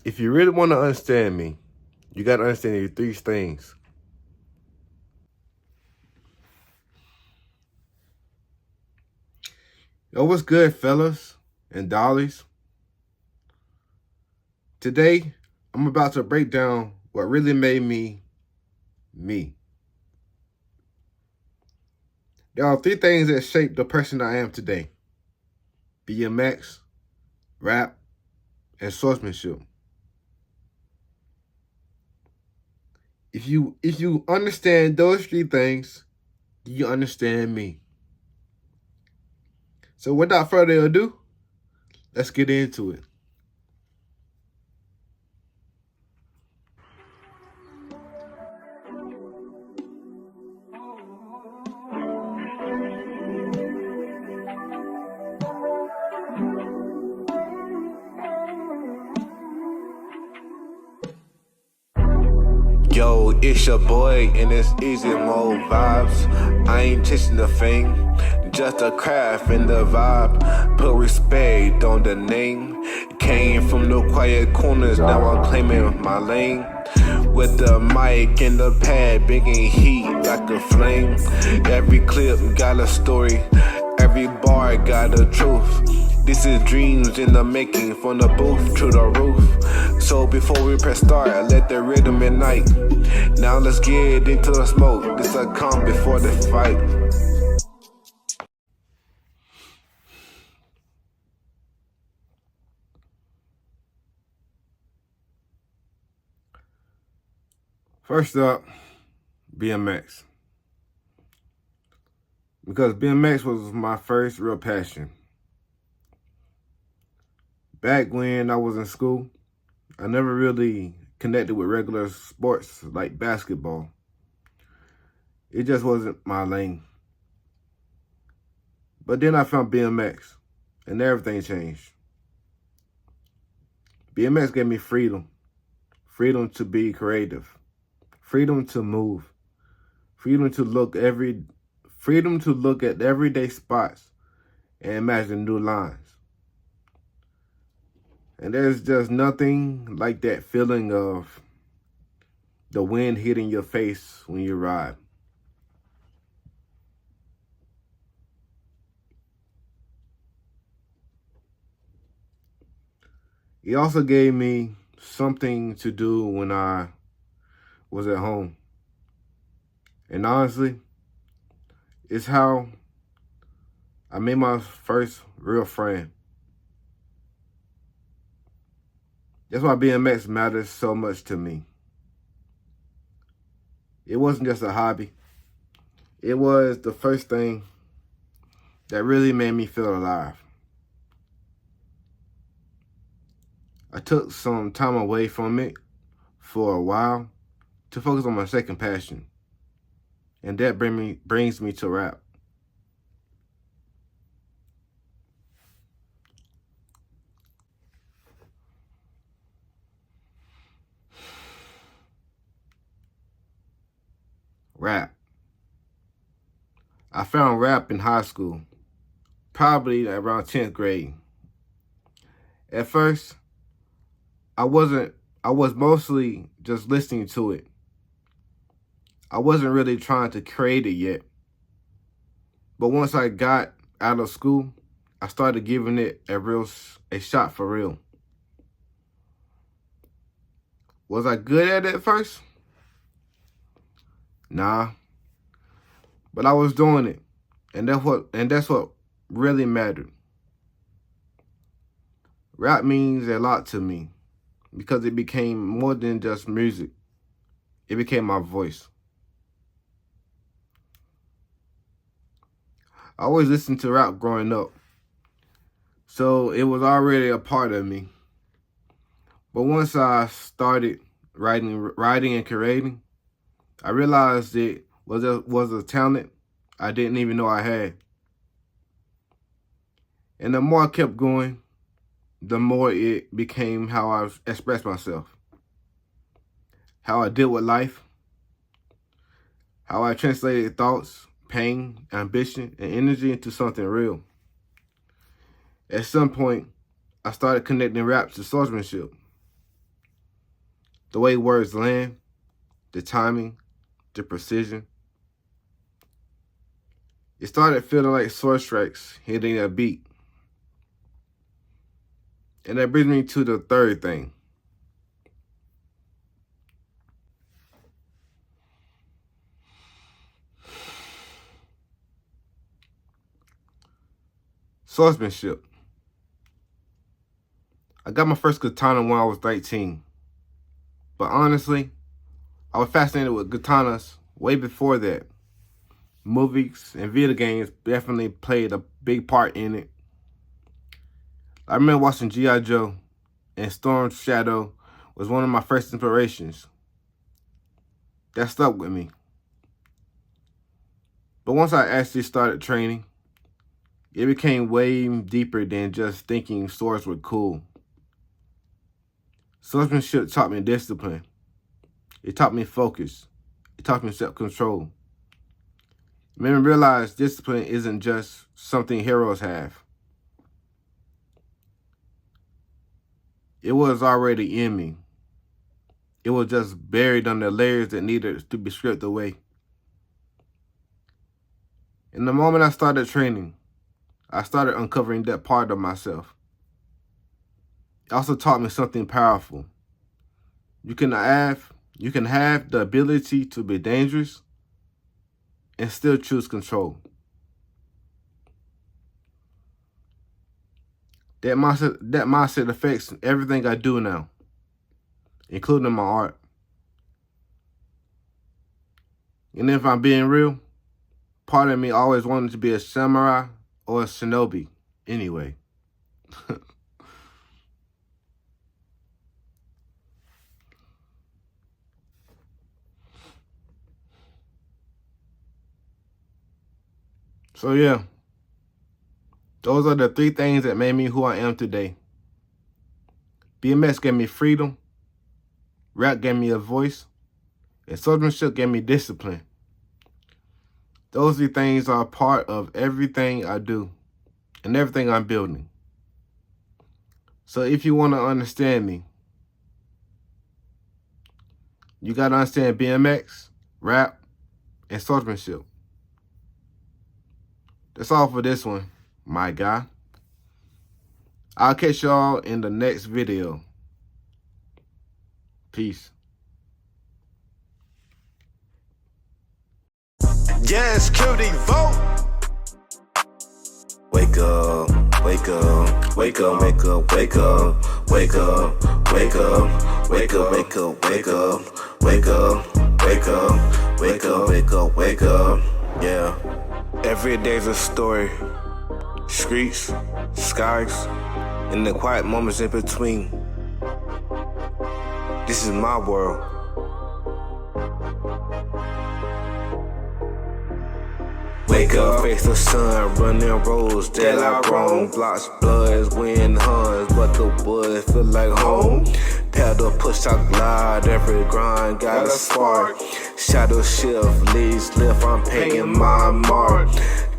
If you really want to understand me, you got to understand these three things. Yo, what's good, fellas and dollies? Today, I'm about to break down what really made me, me. There are three things that shaped the person I am today: BMX, rap, and swordsmanship. If you understand those three things, you understand me. So without further ado, let's get into it. Yo, it's your boy, and it's easy mode vibes. I ain't chasing the fame, just a craft and the vibe. Put respect on the name. Came from the quiet corners, now I'm claiming my lane. With the mic and the pad, bringing heat like a flame. Every clip got a story, every bar got a truth. This is dreams in the making, from the booth to the roof. So before we press start, let the rhythm ignite. Now let's get into the smoke. This will come before the fight. First up, BMX. Because BMX was my first real passion. Back when I was in school, I never really connected with regular sports like basketball. It just wasn't my lane. But then I found BMX, and everything changed. BMX gave me freedom. Freedom to be creative. Freedom to move. Freedom to look at everyday spots and imagine new lines. And there's just nothing like that feeling of the wind hitting your face when you ride. It also gave me something to do when I was at home. And honestly, it's how I made my first real friend. That's why BMX matters so much to me. It wasn't just a hobby. It was the first thing that really made me feel alive. I took some time away from it for a while to focus on my second passion. And that brings me to rap. Rap. I found rap in high school, probably around 10th grade. At first, I was mostly just listening to it. I wasn't really trying to create it yet. But once I got out of school, I started giving it a shot for real. Was I good at it at first? Nah. But I was doing it. And that's what really mattered. Rap means a lot to me because it became more than just music. It became my voice. I always listened to rap growing up, so it was already a part of me. But once I started writing and creating, I realized it was a talent I didn't even know I had. And the more I kept going, the more it became how I expressed myself, how I deal with life, how I translated thoughts, pain, ambition, and energy into something real. At some point, I started connecting rap to swordsmanship. the way words land, the timing, the precision. It started feeling like sword strikes hitting a beat. And that brings me to the third thing. Swordsmanship. I got my first katana when I was 19. But honestly, I was fascinated with katanas way before that. Movies and video games definitely played a big part in it. I remember watching G.I. Joe, and Storm Shadow was one of my first inspirations. That stuck with me. But once I actually started training, it became way deeper than just thinking swords were cool. Swordsmanship taught me discipline. It taught me focus. It taught me self-control. It made me realize discipline isn't just something heroes have. It was already in me. It was just buried under layers that needed to be stripped away. And the moment I started training, I started uncovering that part of myself. It also taught me something powerful. You can have the ability to be dangerous and still choose control. That mindset affects everything I do now, including my art. And if I'm being real, part of me always wanted to be a samurai or a shinobi anyway. So yeah, those are the three things that made me who I am today. BMX gave me freedom, rap gave me a voice, and swordsmanship gave me discipline. Those three things are a part of everything I do and everything I'm building. So if you want to understand me, you got to understand BMX, rap, and swordsmanship. That's all for this one, my guy. I'll catch y'all in the next video. Peace. Yes, cutie, vote. Wake up, wake up, wake up, wake up, wake up, wake up, wake up, wake up, wake up, wake up, wake up, wake up, wake up, wake up, wake up, yeah. Every day's a story. Streets, skies, and the quiet moments in between. This is my world. Wake up, face the sun, running roads that I roam. Blocks, bloods, wind huns, but the woods feel like home. Pedal, push, I glide, every grind got a spark. Shadow shift, leads lift, I'm painting my mark.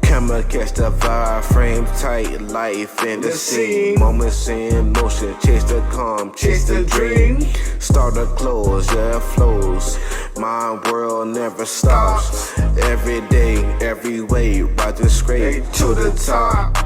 Camera catch the vibe, frame tight, life in the scene. Moments in motion, chase the calm, chase the dream. Start to close, yeah, it flows. My world never stops. Every day, every way, rising straight to the top.